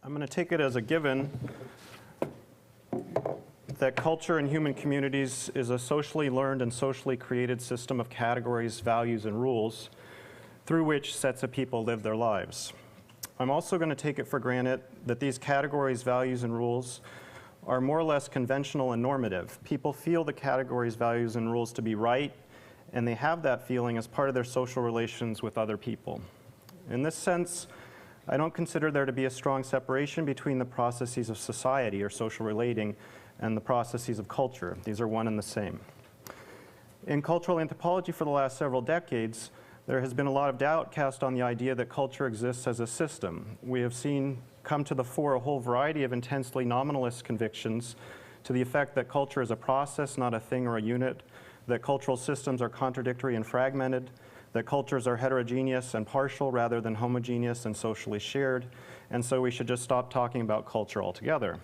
I'm going to take it as a given that culture in human communities is a socially learned and socially created system of categories, values, and rules through which sets of people live their lives. I'm also going to take it for granted that these categories, values, and rules are more or less conventional and normative. People feel the categories, values, and rules to be right, and they have that feeling as part of their social relations with other people. In this sense, I don't consider there to be a strong separation between the processes of society or social relating and the processes of culture. These are one and the same. In cultural anthropology for the last several decades, there has been a lot of doubt cast on the idea that culture exists as a system. We have seen come to the fore a whole variety of intensely nominalist convictions to the effect that culture is a process, not a thing or a unit, that cultural systems are contradictory and fragmented, that cultures are heterogeneous and partial rather than homogeneous and socially shared, and so we should just stop talking about culture altogether.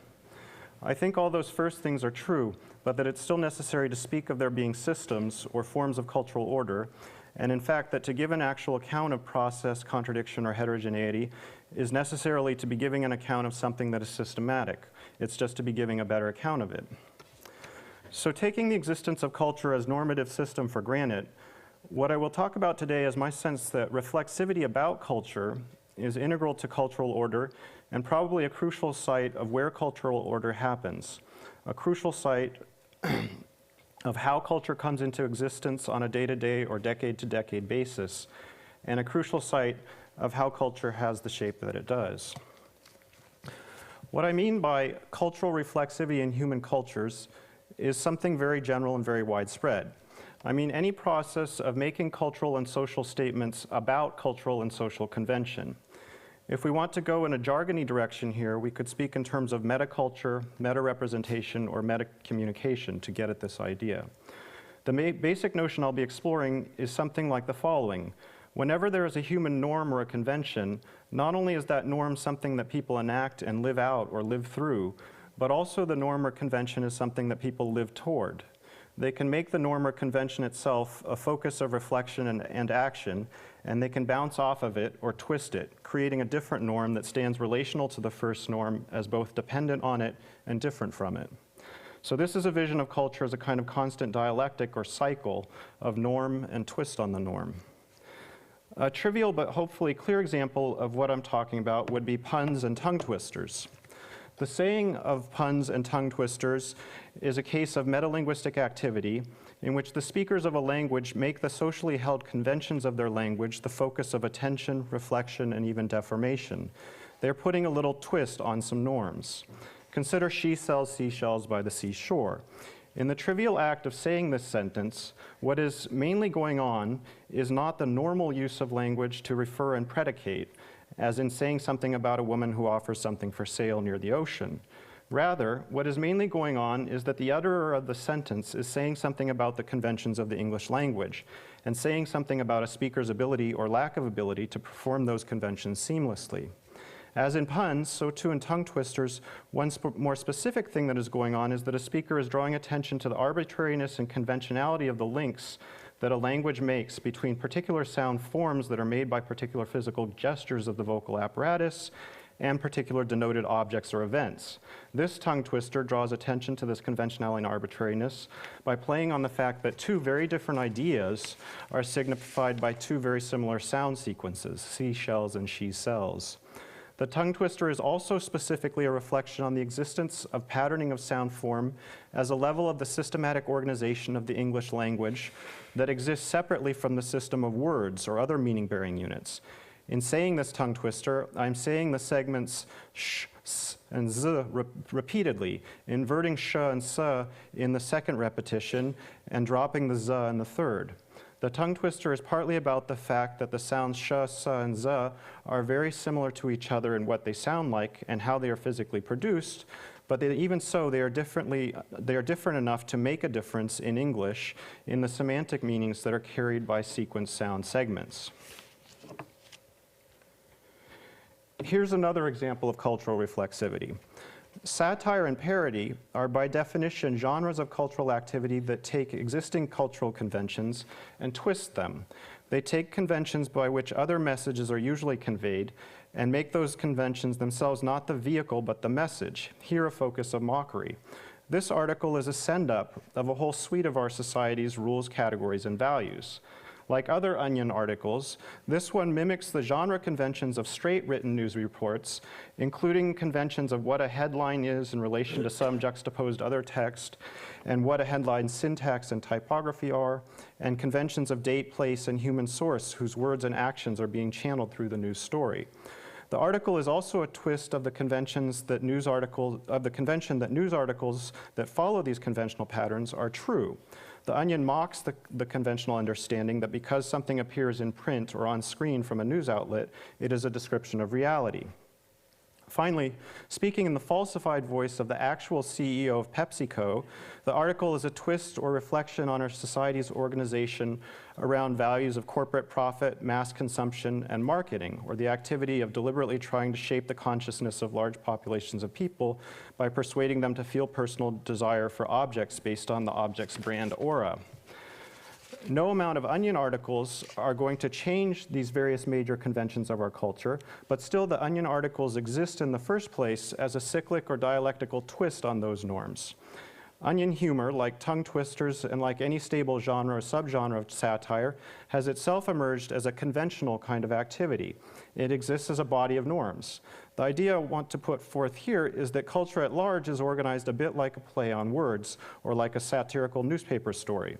I think all those first things are true, but that it's still necessary to speak of there being systems or forms of cultural order, and in fact that to give an actual account of process, contradiction, or heterogeneity is necessarily to be giving an account of something that is systematic. It's just to be giving a better account of it. So taking the existence of culture as normative system for granted, what I will talk about today is my sense that reflexivity about culture is integral to cultural order and probably a crucial site of where cultural order happens, a crucial site of how culture comes into existence on a day-to-day or decade-to-decade basis, and a crucial site of how culture has the shape that it does. What I mean by cultural reflexivity in human cultures is something very general and very widespread. I mean any process of making cultural and social statements about cultural and social convention. If we want to go in a jargony direction here, we could speak in terms of metaculture, meta-representation, or meta-communication to get at this idea. The basic notion I'll be exploring is something like the following. Whenever there is a human norm or a convention, not only is that norm something that people enact and live out or live through, but also the norm or convention is something that people live toward. They can make the norm or convention itself a focus of reflection and action, and they can bounce off of it or twist it, creating a different norm that stands relational to the first norm as both dependent on it and different from it. So this is a vision of culture as a kind of constant dialectic or cycle of norm and twist on the norm. A trivial but hopefully clear example of what I'm talking about would be puns and tongue twisters. The saying of puns and tongue twisters is a case of metalinguistic activity in which the speakers of a language make the socially held conventions of their language the focus of attention, reflection, and even deformation. They're putting a little twist on some norms. Consider "she sells seashells by the seashore." In the trivial act of saying this sentence, what is mainly going on is not the normal use of language to refer and predicate, as in saying something about a woman who offers something for sale near the ocean. Rather, what is mainly going on is that the utterer of the sentence is saying something about the conventions of the English language, and saying something about a speaker's ability or lack of ability to perform those conventions seamlessly. As in puns, so too in tongue twisters, one more specific thing that is going on is that a speaker is drawing attention to the arbitrariness and conventionality of the links that a language makes between particular sound forms that are made by particular physical gestures of the vocal apparatus and particular denoted objects or events. This tongue twister draws attention to this conventionality and arbitrariness by playing on the fact that two very different ideas are signified by two very similar sound sequences, seashells and she sells. The tongue twister is also specifically a reflection on the existence of patterning of sound form as a level of the systematic organization of the English language that exists separately from the system of words or other meaning-bearing units. In saying this tongue twister, I'm saying the segments sh, s, and z repeatedly, inverting sh and s in the second repetition and dropping the z in the third. The tongue twister is partly about the fact that the sounds sh, s, and z are very similar to each other in what they sound like and how they are physically produced, but even so, they are different enough to make a difference in English in the semantic meanings that are carried by sequenced sound segments. Here's another example of cultural reflexivity. Satire and parody are by definition genres of cultural activity that take existing cultural conventions and twist them. They take conventions by which other messages are usually conveyed and make those conventions themselves not the vehicle but the message, here a focus of mockery. This article is a send-up of a whole suite of our society's rules, categories, and values. Like other Onion articles, this one mimics the genre conventions of straight written news reports, including conventions of what a headline is in relation to some juxtaposed other text, and what a headline's syntax and typography are, and conventions of date, place, and human source whose words and actions are being channeled through the news story. The article is also a twist of the conventions that news articles that follow these conventional patterns are true. The Onion mocks the conventional understanding that because something appears in print or on screen from a news outlet, it is a description of reality. Finally, speaking in the falsified voice of the actual CEO of PepsiCo, the article is a twist or reflection on our society's organization around values of corporate profit, mass consumption, and marketing, or the activity of deliberately trying to shape the consciousness of large populations of people by persuading them to feel personal desire for objects based on the object's brand aura. No amount of Onion articles are going to change these various major conventions of our culture, but still the Onion articles exist in the first place as a cyclic or dialectical twist on those norms. Onion humor, like tongue twisters and like any stable genre or subgenre of satire, has itself emerged as a conventional kind of activity. It exists as a body of norms. The idea I want to put forth here is that culture at large is organized a bit like a play on words or like a satirical newspaper story.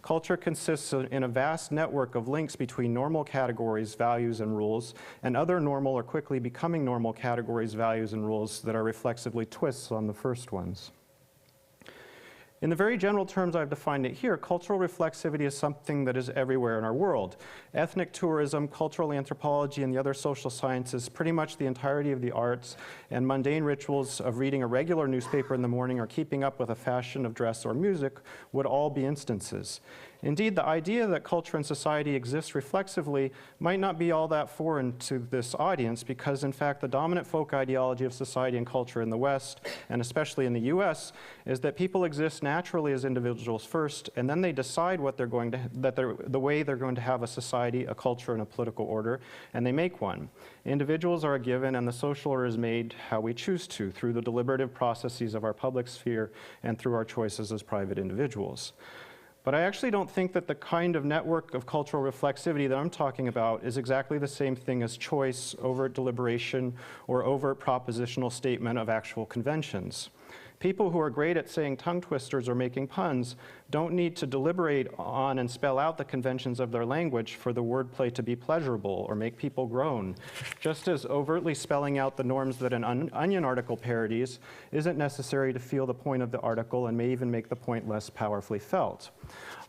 Culture consists in a vast network of links between normal categories, values, and rules, and other normal or quickly becoming normal categories, values, and rules that are reflexively twists on the first ones. In the very general terms I've defined it here, cultural reflexivity is something that is everywhere in our world. Ethnic tourism, cultural anthropology, and the other social sciences, pretty much the entirety of the arts, and mundane rituals of reading a regular newspaper in the morning or keeping up with a fashion of dress or music would all be instances. Indeed, the idea that culture and society exist reflexively might not be all that foreign to this audience because, in fact, the dominant folk ideology of society and culture in the West, and especially in the US, is that people exist naturally as individuals first, and then they decide what they're going to, the way they're going to have a society, a culture, and a political order, and they make one. Individuals are a given, and the social order is made how we choose to, through the deliberative processes of our public sphere and through our choices as private individuals. But I actually don't think that the kind of network of cultural reflexivity that I'm talking about is exactly the same thing as choice, overt deliberation, or overt propositional statement of actual conventions. People who are great at saying tongue twisters or making puns don't need to deliberate on and spell out the conventions of their language for the wordplay to be pleasurable or make people groan. Just as overtly spelling out the norms that an Onion article parodies isn't necessary to feel the point of the article and may even make the point less powerfully felt.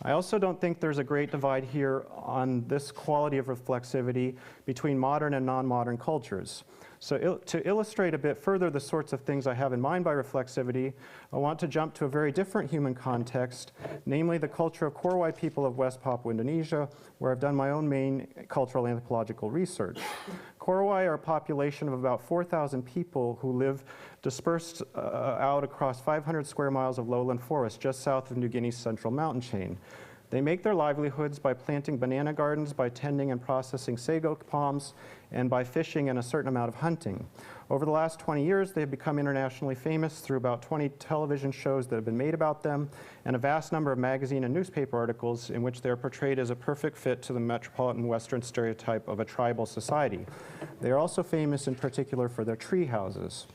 I also don't think there's a great divide here on this quality of reflexivity between modern and non-modern cultures. So to illustrate a bit further the sorts of things I have in mind by reflexivity, I want to jump to a very different human context, namely the culture of Korai people of West Papua, Indonesia, where I've done my own main cultural anthropological research. Korai are a population of about 4,000 people who live dispersed out across 500 square miles of lowland forest just south of New Guinea's central mountain chain. They make their livelihoods by planting banana gardens, by tending and processing sago palms, and by fishing and a certain amount of hunting. Over the last 20 years, they've become internationally famous through about 20 television shows that have been made about them, and a vast number of magazine and newspaper articles in which they're portrayed as a perfect fit to the metropolitan Western stereotype of a tribal society. They are also famous in particular for their tree houses.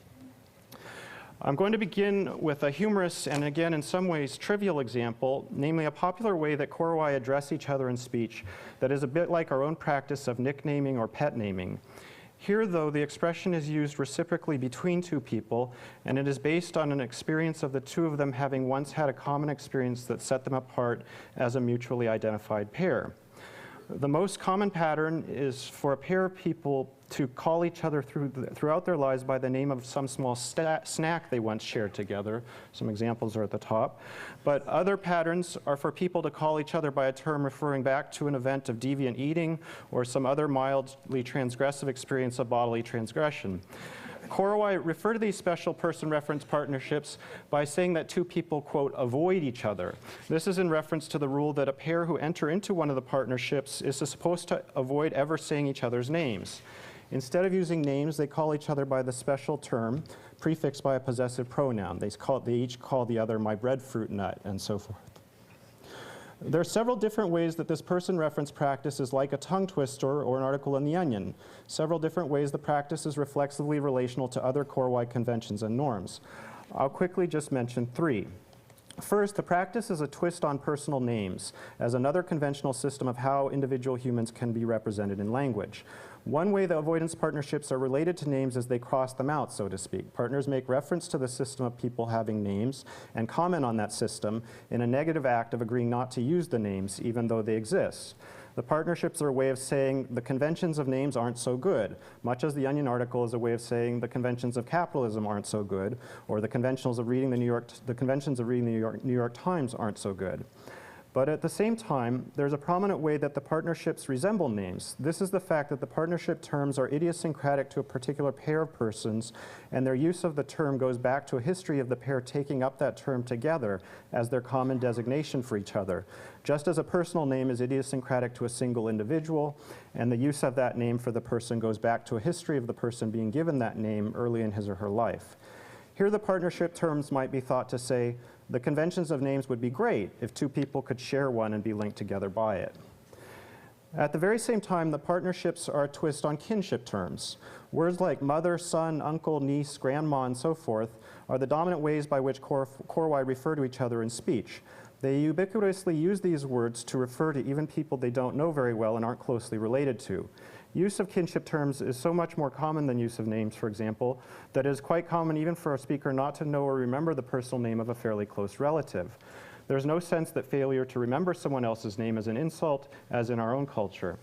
I'm going to begin with a humorous and, again, in some ways trivial example, namely a popular way that Korai address each other in speech that is a bit like our own practice of nicknaming or pet naming. Here, though, the expression is used reciprocally between two people, and it is based on an experience of the two of them having once had a common experience that set them apart as a mutually identified pair. The most common pattern is for a pair of people to call each other throughout their lives by the name of some small snack they once shared together. Some examples are at the top. But other patterns are for people to call each other by a term referring back to an event of deviant eating or some other mildly transgressive experience of bodily transgression. Korai refer to these special person reference partnerships by saying that two people, quote, avoid each other. This is in reference to the rule that a pair who enter into one of the partnerships is supposed to avoid ever saying each other's names. Instead of using names, they call each other by the special term prefixed by a possessive pronoun. They each call the other my breadfruit nut, and so forth. There are several different ways that this person reference practice is like a tongue twister or an article in The Onion. Several different ways the practice is reflexively relational to other Korai conventions and norms. I'll quickly just mention 3. First, the practice is a twist on personal names as another conventional system of how individual humans can be represented in language. One way the avoidance partnerships are related to names is they cross them out, so to speak. Partners make reference to the system of people having names and comment on that system in a negative act of agreeing not to use the names, even though they exist. The partnerships are a way of saying the conventions of names aren't so good, much as the Onion article is a way of saying the conventions of capitalism aren't so good, or the conventions of reading the New York Times aren't so good. But at the same time, there's a prominent way that the partnerships resemble names. This is the fact that the partnership terms are idiosyncratic to a particular pair of persons, and their use of the term goes back to a history of the pair taking up that term together as their common designation for each other. Just as a personal name is idiosyncratic to a single individual, and the use of that name for the person goes back to a history of the person being given that name early in his or her life. Here the partnership terms might be thought to say, the conventions of names would be great if 2 people could share one and be linked together by it. At the very same time, the partnerships are a twist on kinship terms. Words like mother, son, uncle, niece, grandma, and so forth are the dominant ways by which Korai refer to each other in speech. They ubiquitously use these words to refer to even people they don't know very well and aren't closely related to. Use of kinship terms is so much more common than use of names, for example, that it is quite common even for a speaker not to know or remember the personal name of a fairly close relative. There's no sense that failure to remember someone else's name is an insult, as in our own culture.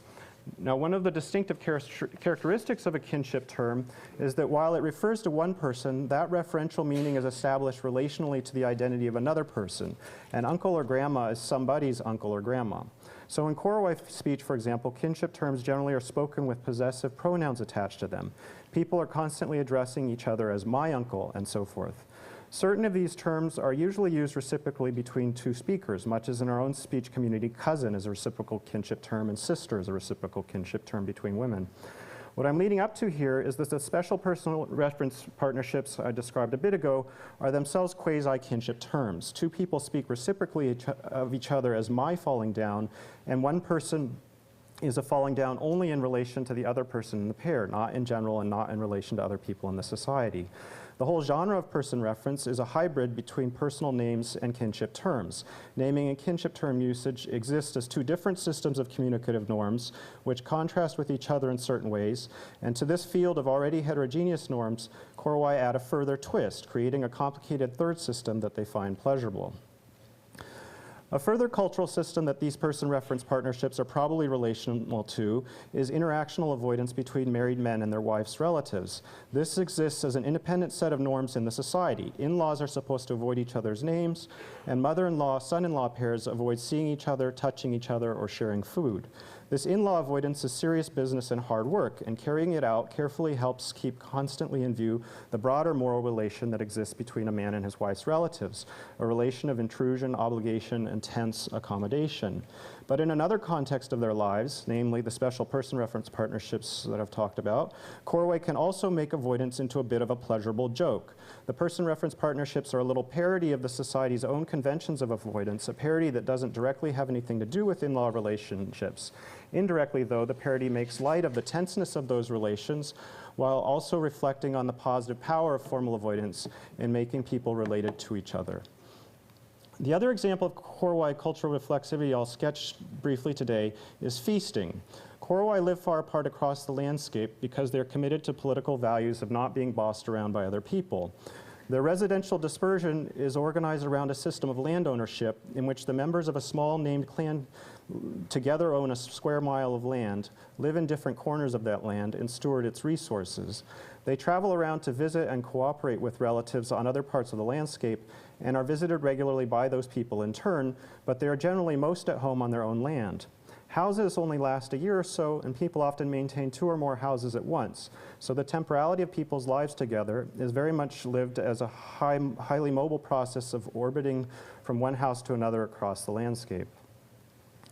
Now, one of the distinctive characteristics of a kinship term is that while it refers to one person, that referential meaning is established relationally to the identity of another person. And uncle or grandma is somebody's uncle or grandma. So in Korai speech, for example, kinship terms generally are spoken with possessive pronouns attached to them. People are constantly addressing each other as my uncle and so forth. Certain of these terms are usually used reciprocally between 2 speakers, much as in our own speech community, cousin is a reciprocal kinship term and sister is a reciprocal kinship term between women. What I'm leading up to here is that the special personal reference partnerships I described a bit ago are themselves quasi-kinship terms. 2 people speak reciprocally of each other as my falling down, and one person is a falling down only in relation to the other person in the pair, not in general and not in relation to other people in the society. The whole genre of person reference is a hybrid between personal names and kinship terms. Naming and kinship term usage exist as 2 different systems of communicative norms which contrast with each other in certain ways, and to this field of already heterogeneous norms, Korai add a further twist, creating a complicated third system that they find pleasurable. A further cultural system that these person reference partnerships are probably relational to is interactional avoidance between married men and their wives' relatives. This exists as an independent set of norms in the society. In-laws are supposed to avoid each other's names, and mother-in-law, son-in-law pairs avoid seeing each other, touching each other, or sharing food. This in-law avoidance is serious business and hard work, and carrying it out carefully helps keep constantly in view the broader moral relation that exists between a man and his wife's relatives, a relation of intrusion, obligation, and tense accommodation. But in another context of their lives, namely the special person reference partnerships that I've talked about, Korai can also make avoidance into a bit of a pleasurable joke. The person reference partnerships are a little parody of the society's own conventions of avoidance, a parody that doesn't directly have anything to do with in-law relationships. Indirectly, though, the parody makes light of the tenseness of those relations while also reflecting on the positive power of formal avoidance in making people related to each other. The other example of Korai cultural reflexivity I'll sketch briefly today is feasting. Korai live far apart across the landscape because they're committed to political values of not being bossed around by other people. Their residential dispersion is organized around a system of land ownership in which the members of a small named clan together own a square mile of land, live in different corners of that land, and steward its resources. They travel around to visit and cooperate with relatives on other parts of the landscape and are visited regularly by those people in turn, but they are generally most at home on their own land. Houses only last a year or so, and people often maintain 2 or more houses at once. So the temporality of people's lives together is very much lived as a highly mobile process of orbiting from one house to another across the landscape.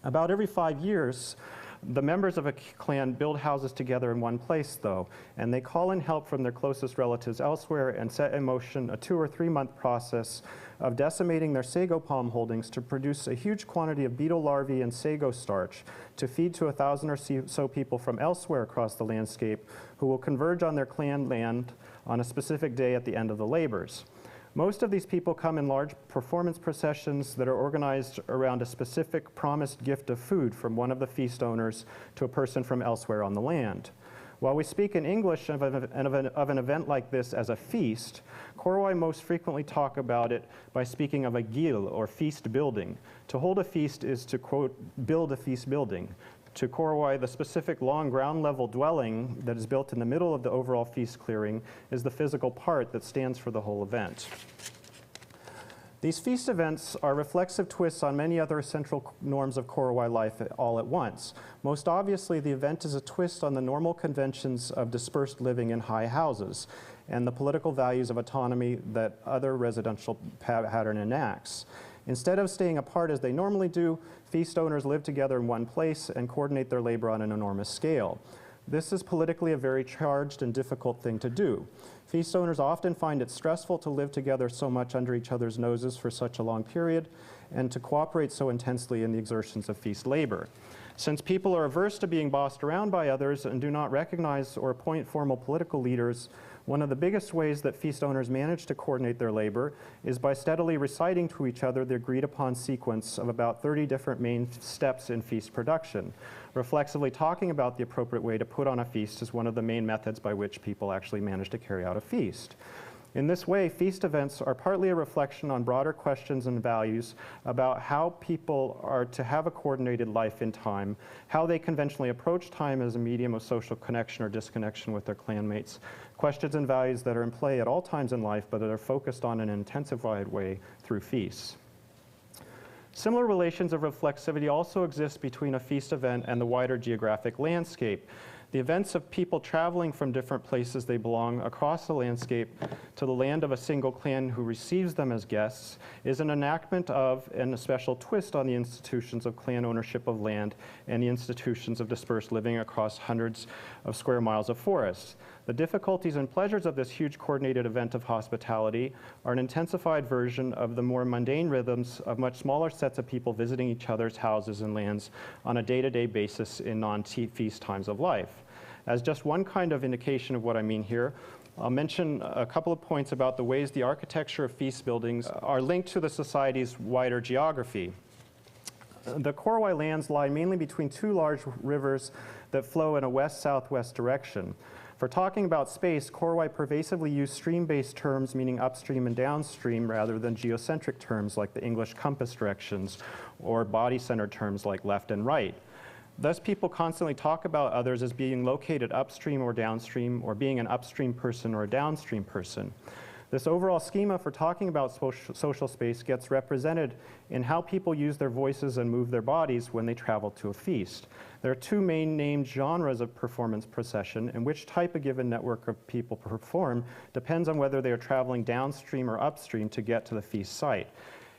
About every 5 years, The members of a clan build houses together in one place, though, and they call in help from their closest relatives elsewhere and set in motion a 2 or 3 month process of decimating their sago palm holdings to produce a huge quantity of beetle larvae and sago starch to feed to 1,000 or so people from elsewhere across the landscape who will converge on their clan land on a specific day at the end of the labors. Most of these people come in large performance processions that are organized around a specific promised gift of food from one of the feast owners to a person from elsewhere on the land. While we speak in English of an event like this as a feast, Korai most frequently talk about it by speaking of a gil, or feast building. To hold a feast is to, quote, build a feast building. To Korai, the specific long ground level dwelling that is built in the middle of the overall feast clearing is the physical part that stands for the whole event. These feast events are reflexive twists on many other central norms of Korai life all at once. Most obviously, the event is a twist on the normal conventions of dispersed living in high houses and the political values of autonomy that other residential pattern enacts. Instead of staying apart as they normally do, feast owners live together in one place and coordinate their labor on an enormous scale. This is politically a very charged and difficult thing to do. Feast owners often find it stressful to live together so much under each other's noses for such a long period and to cooperate so intensely in the exertions of feast labor. Since people are averse to being bossed around by others and do not recognize or appoint formal political leaders, one of the biggest ways that feast owners manage to coordinate their labor is by steadily reciting to each other the agreed upon sequence of about 30 different main steps in feast production. Reflexively talking about the appropriate way to put on a feast is one of the main methods by which people actually manage to carry out a feast. In this way, feast events are partly a reflection on broader questions and values about how people are to have a coordinated life in time, how they conventionally approach time as a medium of social connection or disconnection with their clanmates, questions and values that are in play at all times in life but that are focused on in an intensified way through feasts. Similar relations of reflexivity also exist between a feast event and the wider geographic landscape. The events of people traveling from different places they belong across the landscape to the land of a single clan who receives them as guests is an enactment of and a special twist on the institutions of clan ownership of land and the institutions of dispersed living across hundreds of square miles of forest. The difficulties and pleasures of this huge coordinated event of hospitality are an intensified version of the more mundane rhythms of much smaller sets of people visiting each other's houses and lands on a day-to-day basis in non-feast times of life. As just one kind of indication of what I mean here, I'll mention a couple of points about the ways the architecture of feast buildings are linked to the society's wider geography. The Korai lands lie mainly between two large rivers that flow in a west-southwest direction. For talking about space, Korai pervasively use stream-based terms meaning upstream and downstream rather than geocentric terms like the English compass directions or body-centered terms like left and right. Thus, people constantly talk about others as being located upstream or downstream, or being an upstream person or a downstream person. This overall schema for talking about social space gets represented in how people use their voices and move their bodies when they travel to a feast. There are two main named genres of performance procession, and which type a given network of people perform depends on whether they are traveling downstream or upstream to get to the feast site.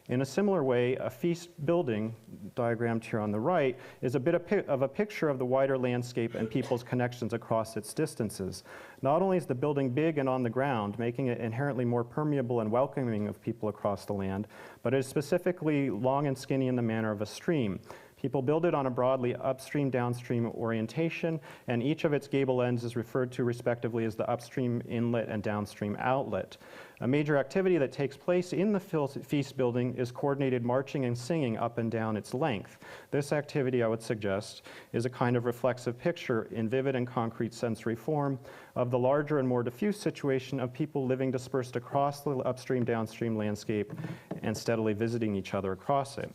In a similar way, a feast building, diagrammed here on the right, is a bit of a picture of the wider landscape and people's connections across its distances. Not only is the building big and on the ground, making it inherently more permeable and welcoming of people across the land, but it is specifically long and skinny in the manner of a stream. People build it on a broadly upstream-downstream orientation, and each of its gable ends is referred to respectively as the upstream inlet and downstream outlet. A major activity that takes place in the feast building is coordinated marching and singing up and down its length. This activity, I would suggest, is a kind of reflexive picture in vivid and concrete sensory form of the larger and more diffuse situation of people living dispersed across the upstream-downstream landscape and steadily visiting each other across it.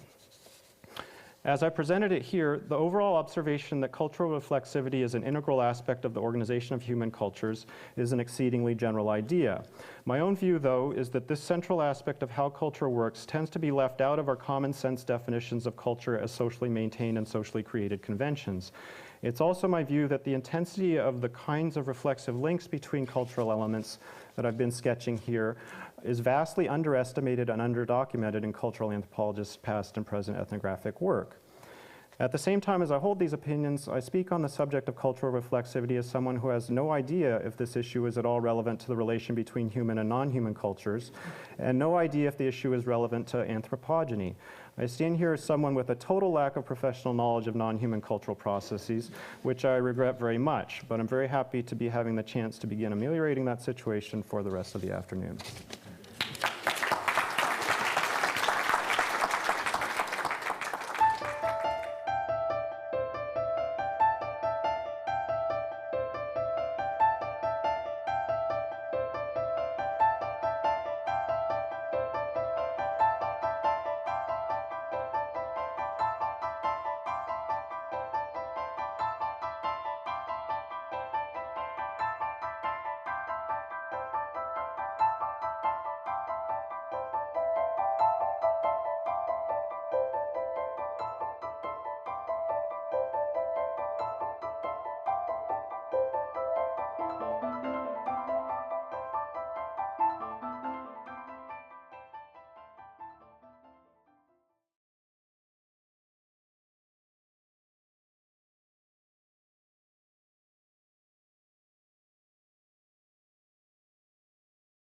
As I presented it here, the overall observation that cultural reflexivity is an integral aspect of the organization of human cultures is an exceedingly general idea. My own view, though, is that this central aspect of how culture works tends to be left out of our common sense definitions of culture as socially maintained and socially created conventions. It's also my view that the intensity of the kinds of reflexive links between cultural elements that I've been sketching here is vastly underestimated and underdocumented in cultural anthropologists' past and present ethnographic work. At the same time as I hold these opinions, I speak on the subject of cultural reflexivity as someone who has no idea if this issue is at all relevant to the relation between human and non-human cultures, and no idea if the issue is relevant to anthropogeny. I stand here as someone with a total lack of professional knowledge of non-human cultural processes, which I regret very much, but I'm very happy to be having the chance to begin ameliorating that situation for the rest of the afternoon.